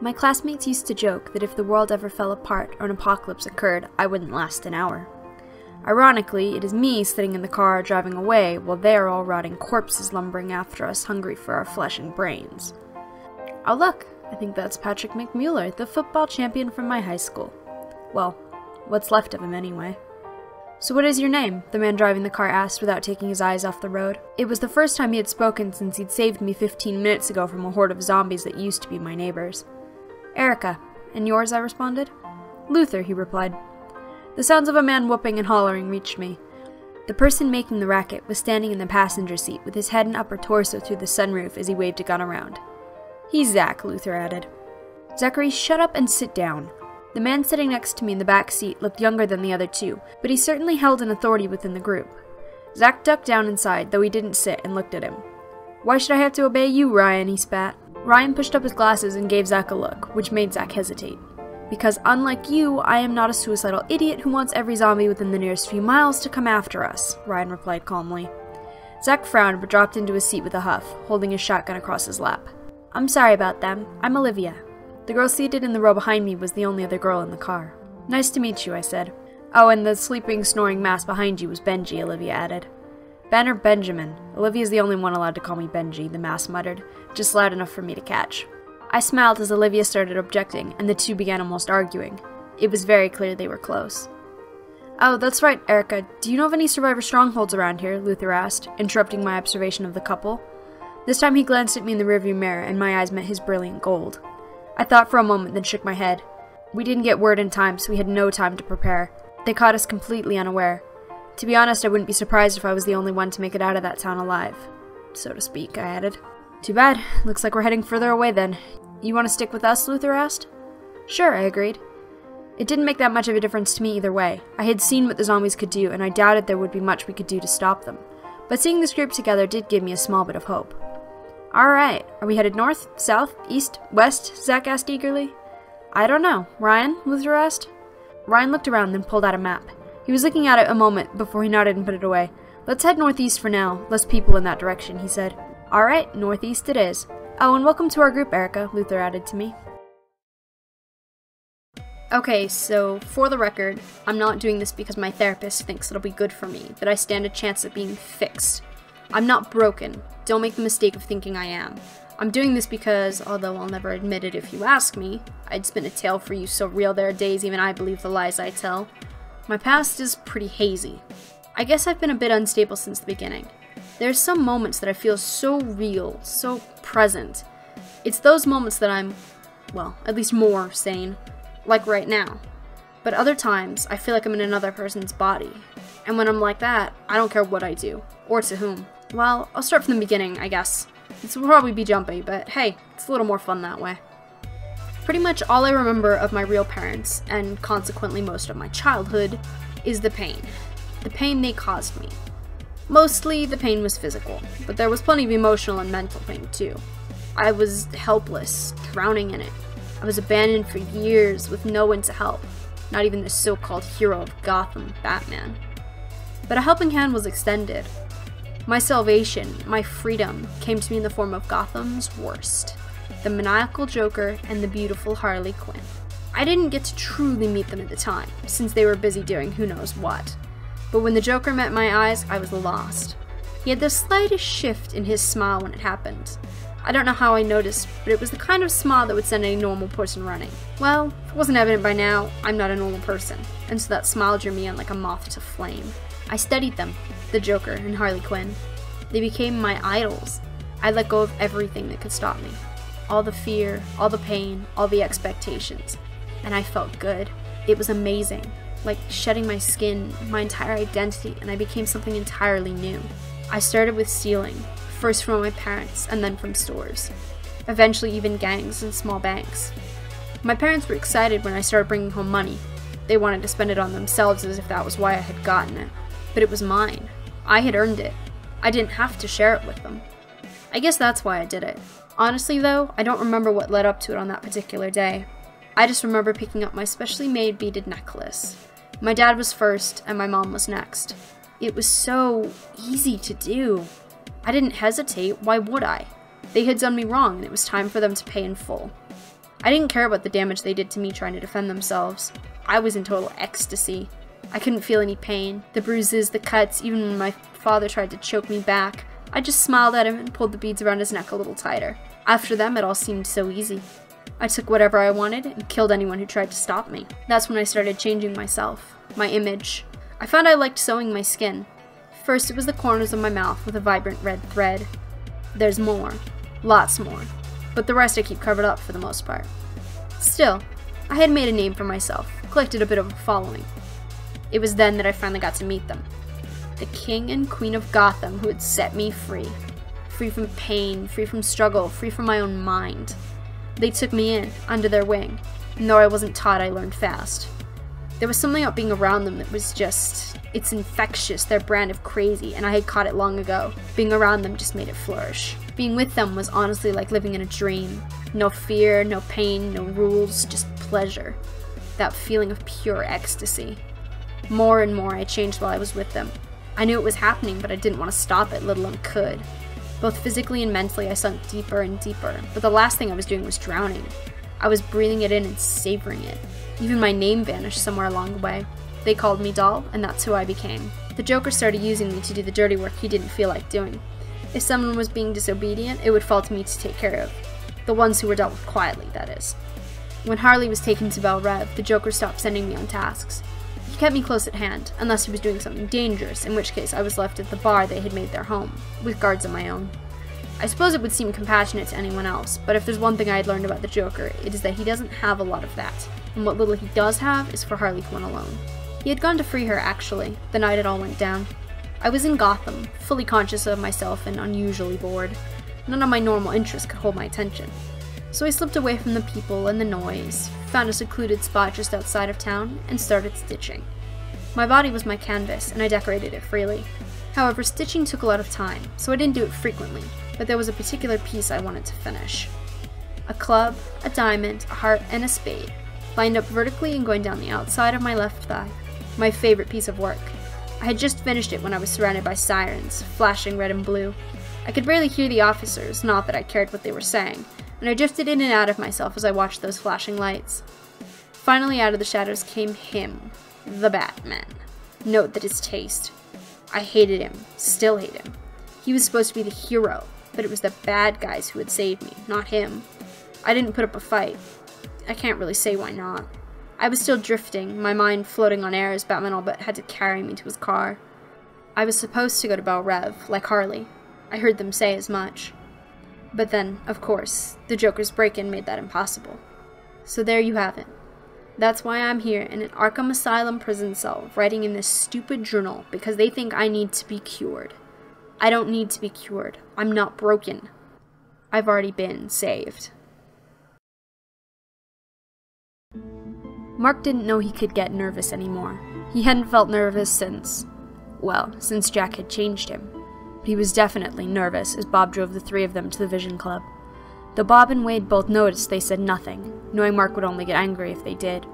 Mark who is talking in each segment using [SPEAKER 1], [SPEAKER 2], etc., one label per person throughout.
[SPEAKER 1] My classmates used to joke that if the world ever fell apart or an apocalypse occurred, I wouldn't last an hour. Ironically, it is me sitting in the car driving away while they are all rotting corpses lumbering after us, hungry for our flesh and brains. Oh look, I think that's Patrick McMuller, the football champion from my high school. Well, what's left of him anyway. So what is your name? The man driving the car asked without taking his eyes off the road. It was the first time he had spoken since he'd saved me 15 minutes ago from a horde of zombies that used to be my neighbors. Erica. And yours? I responded. Luther, he replied. The sounds of a man whooping and hollering reached me. The person making the racket was standing in the passenger seat with his head and upper torso through the sunroof as he waved a gun around. He's Zach, Luther added. Zachary, shut up and sit down. The man sitting next to me in the back seat looked younger than the other two, but he certainly held an authority within the group. Zach ducked down inside, though he didn't sit, and looked at him. Why should I have to obey you, Ryan? He spat. Ryan pushed up his glasses and gave Zach a look, which made Zach hesitate. Because unlike you, I am not a suicidal idiot who wants every zombie within the nearest few miles to come after us, Ryan replied calmly. Zach frowned but dropped into his seat with a huff, holding his shotgun across his lap. I'm sorry about them. I'm Olivia. The girl seated in the row behind me was the only other girl in the car. Nice to meet you, I said. Oh, and the sleeping, snoring mass behind you was Benji, Olivia added. Ben or Benjamin? Olivia's the only one allowed to call me Benji, the mass muttered, just loud enough for me to catch. I smiled as Olivia started objecting, and the two began almost arguing. It was very clear they were close. Oh, that's right, Erica. Do you know of any survivor strongholds around here? Luther asked, interrupting my observation of the couple. This time he glanced at me in the rearview mirror, and my eyes met his brilliant gold. I thought for a moment, then shook my head. We didn't get word in time, so we had no time to prepare. They caught us completely unaware. To be honest, I wouldn't be surprised if I was the only one to make it out of that town alive. So to speak, I added. Too bad. Looks like we're heading further away then. You want to stick with us? Luther asked. Sure, I agreed. It didn't make that much of a difference to me either way. I had seen what the zombies could do, and I doubted there would be much we could do to stop them. But seeing this group together did give me a small bit of hope. Alright, are we headed north, south, east, west? Zach asked eagerly. I don't know. Ryan? Luther asked. Ryan looked around, then pulled out a map. He was looking at it a moment before he nodded and put it away. Let's head northeast for now. Less people in that direction, he said. Alright, northeast it is. Oh, and welcome to our group, Erica, Luther added to me. Okay, so, for the record, I'm not doing this because my therapist thinks it'll be good for me, that I stand a chance of being fixed. I'm not broken. Don't make the mistake of thinking I am. I'm doing this because, although I'll never admit it if you ask me, I'd spin a tale for you so real there are days even I believe the lies I tell. My past is pretty hazy. I guess I've been a bit unstable since the beginning. There's some moments that I feel so real, so present. It's those moments that I'm, well, at least more sane, like right now. But other times, I feel like I'm in another person's body. And when I'm like that, I don't care what I do, or to whom. Well, I'll start from the beginning, I guess. This will probably be jumpy, but hey, it's a little more fun that way. Pretty much all I remember of my real parents, and consequently most of my childhood, is the pain. The pain they caused me. Mostly, the pain was physical, but there was plenty of emotional and mental pain too. I was helpless, drowning in it. I was abandoned for years with no one to help, not even the so-called hero of Gotham, Batman. But a helping hand was extended. My salvation, my freedom, came to me in the form of Gotham's worst, the maniacal Joker and the beautiful Harley Quinn. I didn't get to truly meet them at the time, since they were busy doing who knows what. But when the Joker met my eyes, I was lost. He had the slightest shift in his smile when it happened. I don't know how I noticed, but it was the kind of smile that would send any normal person running. Well, if it wasn't evident by now, I'm not a normal person, and so that smile drew me in like a moth to flame. I studied them, the Joker and Harley Quinn. They became my idols. I let go of everything that could stop me. All the fear, all the pain, all the expectations. And I felt good. It was amazing. Like shedding my skin, my entire identity, and I became something entirely new. I started with stealing, first from my parents and then from stores. Eventually even gangs and small banks. My parents were excited when I started bringing home money. They wanted to spend it on themselves as if that was why I had gotten it. But it was mine. I had earned it. I didn't have to share it with them. I guess that's why I did it. Honestly though, I don't remember what led up to it on that particular day. I just remember picking up my specially made beaded necklace. My dad was first, and my mom was next. It was so easy to do. I didn't hesitate, why would I? They had done me wrong, and it was time for them to pay in full. I didn't care about the damage they did to me trying to defend themselves. I was in total ecstasy. I couldn't feel any pain, the bruises, the cuts, even when my father tried to choke me back. I just smiled at him and pulled the beads around his neck a little tighter. After them, it all seemed so easy. I took whatever I wanted and killed anyone who tried to stop me. That's when I started changing myself, my image. I found I liked sewing my skin. First, it was the corners of my mouth with a vibrant red thread. There's more. Lots more. But the rest I keep covered up for the most part. Still, I had made a name for myself, collected a bit of a following. It was then that I finally got to meet them. The king and queen of Gotham who had set me free. Free from pain, free from struggle, free from my own mind. They took me in, under their wing, and though I wasn't taught, I learned fast. There was something about being around them that was just, it's infectious, their brand of crazy, and I had caught it long ago. Being around them just made it flourish. Being with them was honestly like living in a dream. No fear, no pain, no rules, just pleasure. That feeling of pure ecstasy. More and more I changed while I was with them. I knew it was happening, but I didn't want to stop it, let alone could. Both physically and mentally, I sunk deeper and deeper, but the last thing I was doing was drowning. I was breathing it in and savoring it. Even my name vanished somewhere along the way. They called me Doll, and that's who I became. The Joker started using me to do the dirty work he didn't feel like doing. If someone was being disobedient, it would fall to me to take care of. The ones who were dealt with quietly, that is. When Harley was taken to Belle Reve, the Joker stopped sending me on tasks. He kept me close at hand, unless he was doing something dangerous, in which case I was left at the bar they had made their home, with guards of my own. I suppose it would seem compassionate to anyone else, but if there's one thing I had learned about the Joker, it is that he doesn't have a lot of that, and what little he does have is for Harley Quinn alone. He had gone to free her, actually, the night it all went down. I was in Gotham, fully conscious of myself and unusually bored. None of my normal interests could hold my attention. So I slipped away from the people and the noise, found a secluded spot just outside of town, and started stitching. My body was my canvas, and I decorated it freely. However, stitching took a lot of time, so I didn't do it frequently, but there was a particular piece I wanted to finish. A club, a diamond, a heart, and a spade, lined up vertically and going down the outside of my left thigh. My favorite piece of work. I had just finished it when I was surrounded by sirens, flashing red and blue. I could barely hear the officers, not that I cared what they were saying, and I drifted in and out of myself as I watched those flashing lights. Finally, out of the shadows came him, the Batman. Note that his taste. I hated him, still hate him. He was supposed to be the hero, but it was the bad guys who had saved me, not him. I didn't put up a fight. I can't really say why not. I was still drifting, my mind floating on air as Batman all but had to carry me to his car. I was supposed to go to Belle Reve, like Harley. I heard them say as much. But then, of course, the Joker's break-in made that impossible. So there you have it. That's why I'm here in an Arkham Asylum prison cell, writing in this stupid journal, because they think I need to be cured. I don't need to be cured. I'm not broken. I've already been saved. Mark didn't know he could get nervous anymore. He hadn't felt nervous since Jack had changed him. But he was definitely nervous as Bob drove the three of them to the Vision Club. Though Bob and Wade both noticed, they said nothing, knowing Mark would only get angry if they did.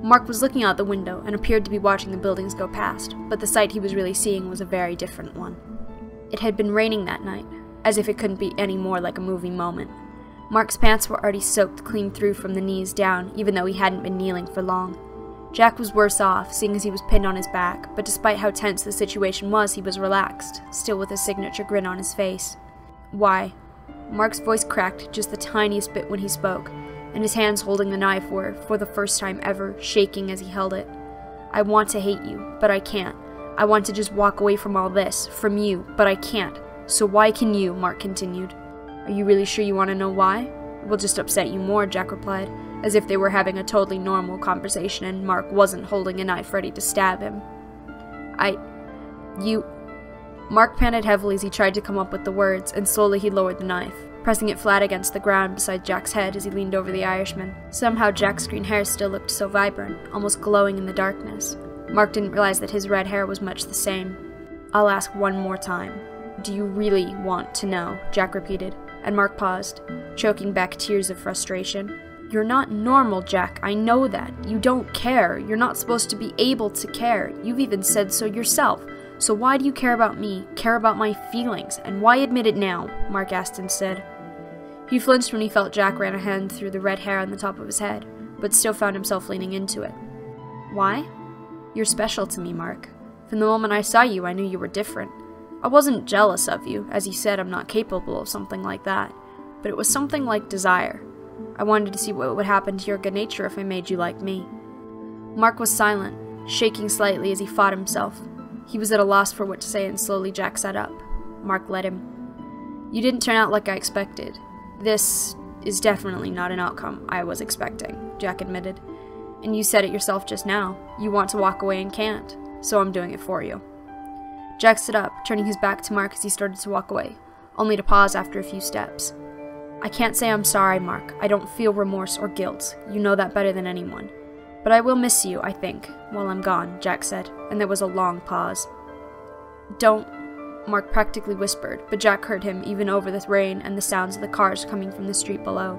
[SPEAKER 1] Mark was looking out the window and appeared to be watching the buildings go past, but the sight he was really seeing was a very different one. It had been raining that night, as if it couldn't be any more like a movie moment. Mark's pants were already soaked clean through from the knees down, even though he hadn't been kneeling for long. Jack was worse off, seeing as he was pinned on his back, but despite how tense the situation was, he was relaxed, still with his signature grin on his face. Why? Mark's voice cracked just the tiniest bit when he spoke, and his hands holding the knife were, for the first time ever, shaking as he held it. I want to hate you, but I can't. I want to just walk away from all this, from you, but I can't. So why can you? Mark continued. Are you really sure you want to know why? It will just upset you more, Jack replied, as if they were having a totally normal conversation and Mark wasn't holding a knife ready to stab him. Mark panted heavily as he tried to come up with the words, and slowly he lowered the knife, pressing it flat against the ground beside Jack's head as he leaned over the Irishman. Somehow Jack's green hair still looked so vibrant, almost glowing in the darkness. Mark didn't realize that his red hair was much the same. I'll ask one more time. Do you really want to know? Jack repeated, and Mark paused, choking back tears of frustration. You're not normal, Jack. I know that. You don't care. You're not supposed to be able to care. You've even said so yourself. So why do you care about me, care about my feelings, and why admit it now? Mark asked instead. He flinched when he felt Jack ran a hand through the red hair on the top of his head, but still found himself leaning into it. Why? You're special to me, Mark. From the moment I saw you, I knew you were different. I wasn't jealous of you, as you said I'm not capable of something like that, but it was something like desire. I wanted to see what would happen to your good nature if I made you like me. Mark was silent, shaking slightly as he fought himself. He was at a loss for what to say, and slowly Jack sat up. Mark led him. You didn't turn out like I expected. This is definitely not an outcome I was expecting, Jack admitted. And you said it yourself just now. You want to walk away and can't, so I'm doing it for you. Jack stood up, turning his back to Mark as he started to walk away, only to pause after a few steps. I can't say I'm sorry, Mark. I don't feel remorse or guilt. You know that better than anyone. But I will miss you, I think, while I'm gone, Jack said, and there was a long pause. Don't, Mark practically whispered, but Jack heard him even over the rain and the sounds of the cars coming from the street below.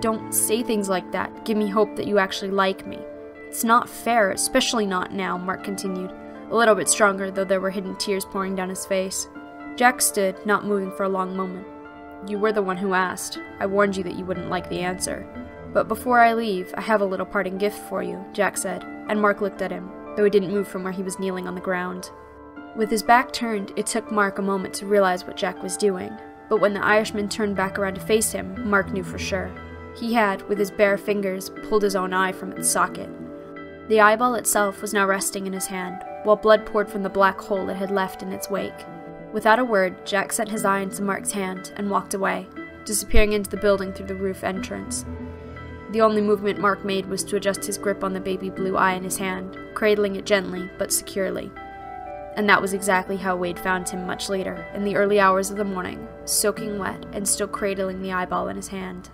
[SPEAKER 1] Don't say things like that. Give me hope that you actually like me. It's not fair, especially not now, Mark continued, a little bit stronger, though there were hidden tears pouring down his face. Jack stood, not moving for a long moment. You were the one who asked. I warned you that you wouldn't like the answer. But before I leave, I have a little parting gift for you, Jack said, and Mark looked at him, though he didn't move from where he was kneeling on the ground. With his back turned, it took Mark a moment to realize what Jack was doing, but when the Irishman turned back around to face him, Mark knew for sure. He had, with his bare fingers, pulled his own eye from its socket. The eyeball itself was now resting in his hand, while blood poured from the black hole it had left in its wake. Without a word, Jack sent his eye into Mark's hand and walked away, disappearing into the building through the roof entrance. The only movement Mark made was to adjust his grip on the baby blue eye in his hand, cradling it gently but securely. And that was exactly how Wade found him much later, in the early hours of the morning, soaking wet and still cradling the eyeball in his hand.